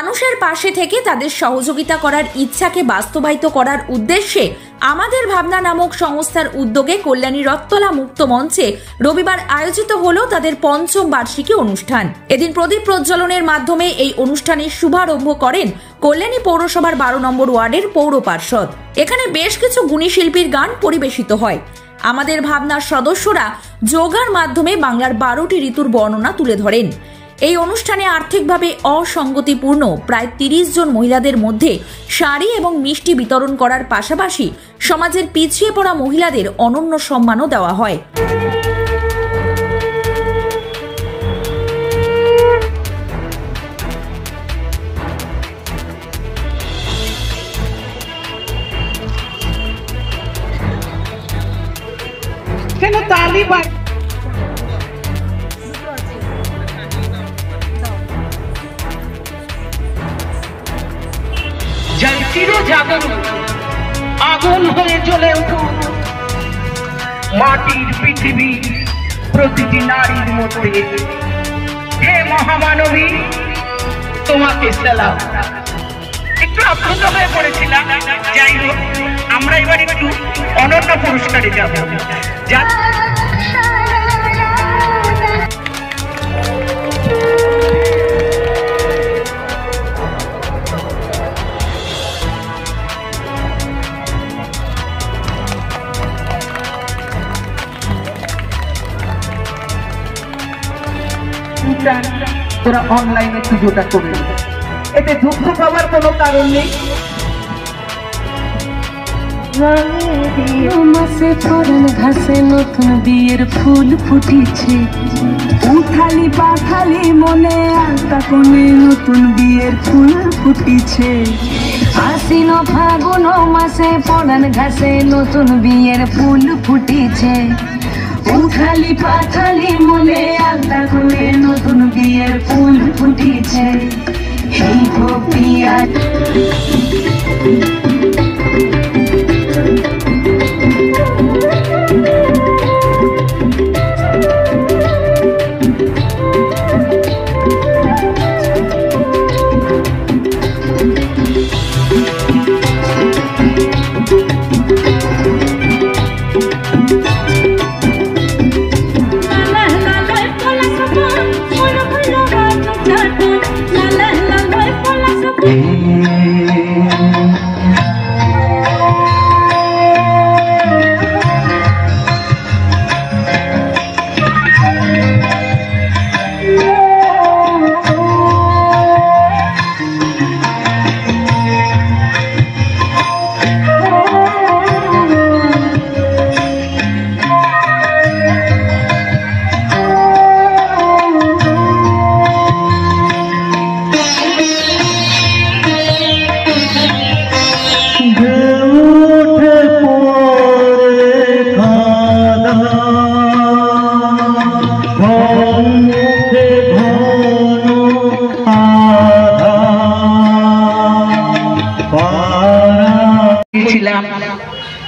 মানুষের পাশে থেকে তাদের সহযোগিতা করার ইচ্ছাকে বাস্তবায়িত করার উদ্দেশ্যে আমাদের ভাবনা নামক সংস্থার উদ্যোগে কল্যাণী রথতলা মুক্ত মঞ্চে রবিবার আয়োজিত হলো তাদের ৫ম বার্ষিকী অনুষ্ঠান। এদিন প্রদীপ প্রজ্বলনের মাধ্যমে এই অনুষ্ঠানের শুভারম্ভ করেন কল্যাণী পৌরসভার ১২ নম্বর ওয়ার্ডের পৌর পার্ষদ। এখানে বেশ কিছু গুণী শিল্পীর গান পরিবেশিত হয়। আমাদের ভাবনার সদস্যরা যোগার মাধ্যমে বাংলার ১২টি ঋতুর বর্ণনা তুলে ধরেন। এই অনুষ্ঠানে আর্থিকভাবে অসঙ্গতিপূর্ণ প্রায় ৩০ জন মহিলাদের মধ্যে শাড়ি এবং মিষ্টি বিতরণ করার পাশাপাশি সমাজের পিছিয়ে পড়া মহিলাদের অনন্য সম্মানও দেওয়া হয়। আগুন হয়ে জ্বলে উঠুক মাটির পৃথিবী প্রতিটি নারীর মধ্যে। হে মহামানবী, তোমাকে সালাম। একটু আপ্লুত হয়ে পড়েছিলাম। যাই হোক, আমরা এবার একটু অনন্য পুরস্কারে যাব। তোরা অনলাইনে পুজোটা করবি, এতে দুঃখ পাওয়ার কোনো কারণ নেই। মাসে ফোড়ন ঘাসে নতুন বিয়ের ফুল ফুটিছে, উঠালি পাখালি মনে আলতা কোণে নতুন বিয়ের ফুল ফুটিছে। আশ্বিন ফাগুন মাসে ফোড়ন ঘাসে নতুন বিয়ের ফুল ফুটিছে, উঠালি পাখালি মনে আলতা কোণে নতুন বিয়ের ফুল ফুটিছে। এই গোপিয়া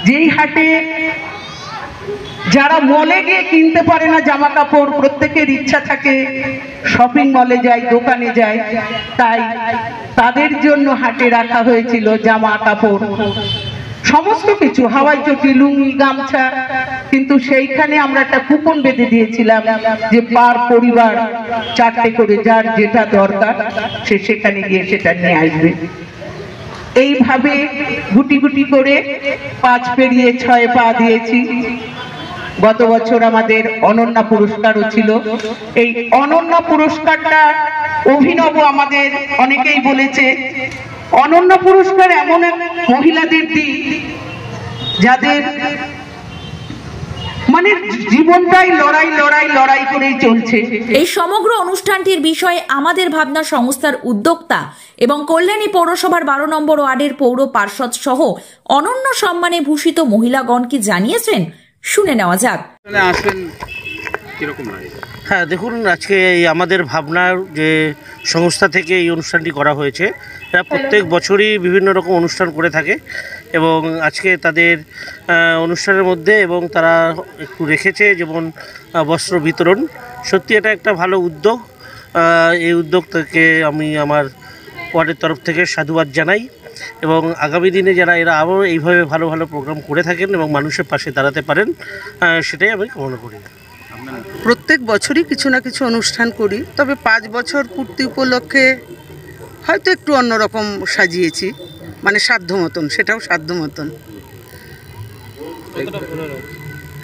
যেই হাটে যারা মলে গিয়ে কিনতে পারে না জামা কাপড়, প্রত্যেকের ইচ্ছা থাকে শপিং মলে যায়, দোকানে যায়, তাই তাদের জন্য হাটে রাখা হয়েছিল জামা কাপড়, সমস্ত কিছু, হাওয়াই চটি, লুঙ্গি, গামছা। কিন্তু সেইখানে আমরা একটা কুপন বেঁধে দিয়েছিলাম যে পার পরিবার 4টে করে, যার যেটা দরকার সে সেখানে গিয়ে সেটা নিয়ে আসবে। এইভাবে গুটি গুটি করে 5 পেরিয়ে 6 পা দিয়েছি। গত বছর আমাদের অনন্য পুরস্কারও ছিল। এই অনন্য পুরস্কারটা অভিনব, আমাদের অনেকেই বলেছে অনন্য পুরস্কার এমন এক মহিলাদের দিক যাদের মানে জীবনটাই লড়াই লড়াই লড়াই করেই চলছে। এই সমগ্র অনুষ্ঠানটির বিষয়ে আমাদের ভাবনা সংস্থার উদ্যোক্তা এবং কল্যাণী পৌরসভার 12 নম্বর ওয়ার্ডের পৌর পার্ষদ সহ অনন্য সম্মানে ভূষিত মহিলাগণ কি জানিয়েছেন, শুনে নেওয়া যাক। হ্যাঁ, দেখুন, আজকে এই আমাদের ভাবনার যে সংস্থা থেকে এই অনুষ্ঠানটি করা হয়েছে, এরা প্রত্যেক বছরই বিভিন্ন রকম অনুষ্ঠান করে থাকে এবং আজকে তাদের অনুষ্ঠানের মধ্যে এবং তারা একটু রেখেছে যেমন বস্ত্র বিতরণ। সত্যি এটা একটা ভালো উদ্যোগ। এই উদ্যোগ থেকে আমি আমার ওয়ার্ডের তরফ থেকে সাধুবাদ জানাই এবং আগামী দিনে যারা এরা আরও এইভাবে ভালো ভালো প্রোগ্রাম করে থাকেন এবং মানুষের পাশে দাঁড়াতে পারেন, সেটাই আমি কামনা করি। প্রত্যেক বছরই কিছু না কিছু অনুষ্ঠান করি, তবে 5 বছর পূর্তি উপলক্ষে হয়তো একটু অন্যরকম সাজিয়েছি, মানে সাধ্য মতন, সেটাও সাধ্য মতন।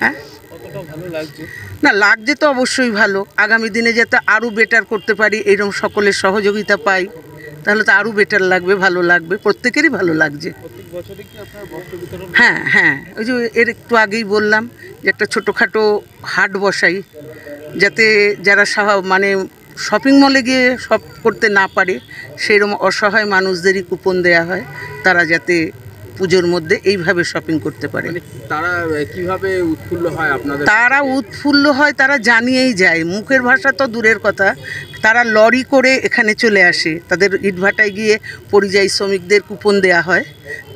হ্যাঁ, না লাগছে তো অবশ্যই ভালো। আগামী দিনে যাতে আরও বেটার করতে পারি, এরকম সকলের সহযোগিতা পাই, তাহলে তো আরও বেটার লাগবে, ভালো লাগবে, প্রত্যেকেরই ভালো লাগছে। হ্যাঁ হ্যাঁ, ওই যে এর একটু আগেই বললাম যে একটা ছোটোখাটো হাট বসাই, যাতে যারা মানে শপিং মলে গিয়ে শপ করতে না পারে সেরকম অসহায় মানুষদেরই কুপন দেয়া হয়, তারা যাতে পুজোর মধ্যে এইভাবে শপিং করতে পারে। তারা কিভাবে উৎফুল্ল হয় আপনাদের? তারা উৎফুল্ল হয়, তারা জানিয়েই যায়, মুখের ভাষা তো দূরের কথা, তারা লরি করে এখানে চলে আসে, তাদের ইটভাটায় গিয়ে পরিযায়ী শ্রমিকদের কুপন দেয়া হয়,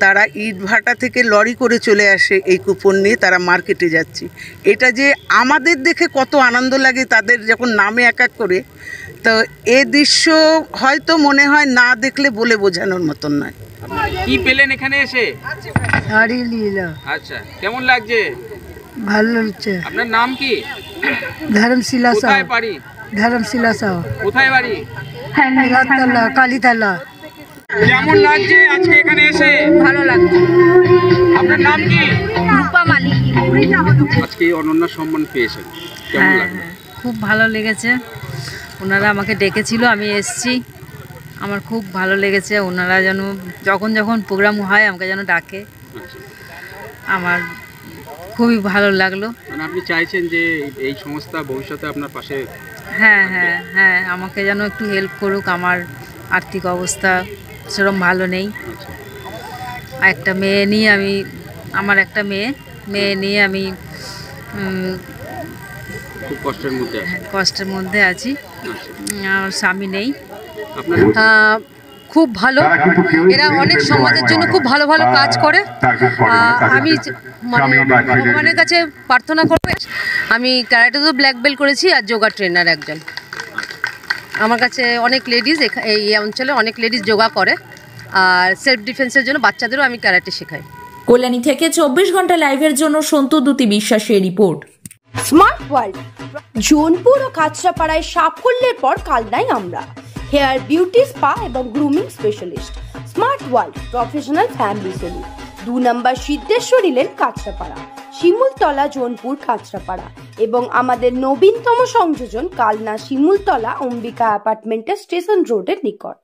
তারা ইটভাটা থেকে লরি করে চলে আসে এই কুপন নিয়ে, তারা মার্কেটে যাচ্ছে। এটা যে আমাদের দেখে কত আনন্দ লাগে তাদের যখন নামে এক এক করে, তো এ দৃশ্য হয়তো মনে হয় না দেখলে বলে বোঝানোর মতন নয়। কি পেলেন এখানে এসে? শাড়ি নিলাম। আচ্ছা, কেমন লাগছে? ভালো লাগছে। আপনার নাম কি? ধর্মশিলা সাউ। কোথায় বাড়ি? ধর্মশিলা সাউ। কোথায় বাড়ি? রাততলা, কালীতলা। কেমন লাগছে আজকে এখানে এসে? ভালো লাগছে। আপনার নাম কি? রূপা মালিক। আজকে অনন্য সম্মান পেয়েছেন, কেমন লাগলো? খুব ভালো লেগেছে, ওনারা আমাকে ডেকেছিল, আমি এসেছি, আমার খুব ভালো লেগেছে। ওনারা যেন যখন যখন প্রোগ্রাম হয় আমাকে যেন ডাকে, আমার খুবই ভালো লাগলো। মানে আপনি চাইছেন যে এই সংস্থা ভবিষ্যতে আপনার পাশে? হ্যাঁ হ্যাঁ হ্যাঁ, আমাকে যেন একটু হেল্প করুক, আমার আর্থিক অবস্থা সেরকম ভালো নেই। আর একটা মেয়ে নিয়ে আমার একটা মেয়ে নিয়ে আমি খুব কষ্টের মধ্যে আছি, আমার স্বামী নেই। খুব ভালো, এরা অনেক সমাজের জন্য খুব ভালো ভালো কাজ করে। আমি মানে ভগবানের কাছে প্রার্থনা করব, আমি ক্যারাটে তো ব্ল্যাক বেল্ট করেছি আর যোগা ট্রেনার একজন। আমার কাছে অনেক লেডিস, এই অঞ্চলে অনেক লেডিস যোগা করে, আর সেলফ ডিফেন্সের জন্য বাচ্চাদেরও আমি ক্যারাটে শেখাই। কল্যাণী থেকে 24 ঘন্টা লাইভের জন্য সন্তু দ্যুতি বিশ্বাসের রিপোর্ট। স্মার্ট ওয়ার্ল্ড, জোনপুর ও কাঁচরাপাড়ায় সাফল্যের পর কালনায় আমরা। হেয়ার বিউটি স্পা এবং grooming specialist. Smart world professional family salon, 2 number Siddheshwari lane, Kanchrapara, Shimultala, Jonpur, Kanchrapara এবং আমাদের নবীনতম সংযোজন কালনা শিমুলতলা অম্বিকা অ্যাপার্টমেন্টের স্টেশন রোডের নিকট।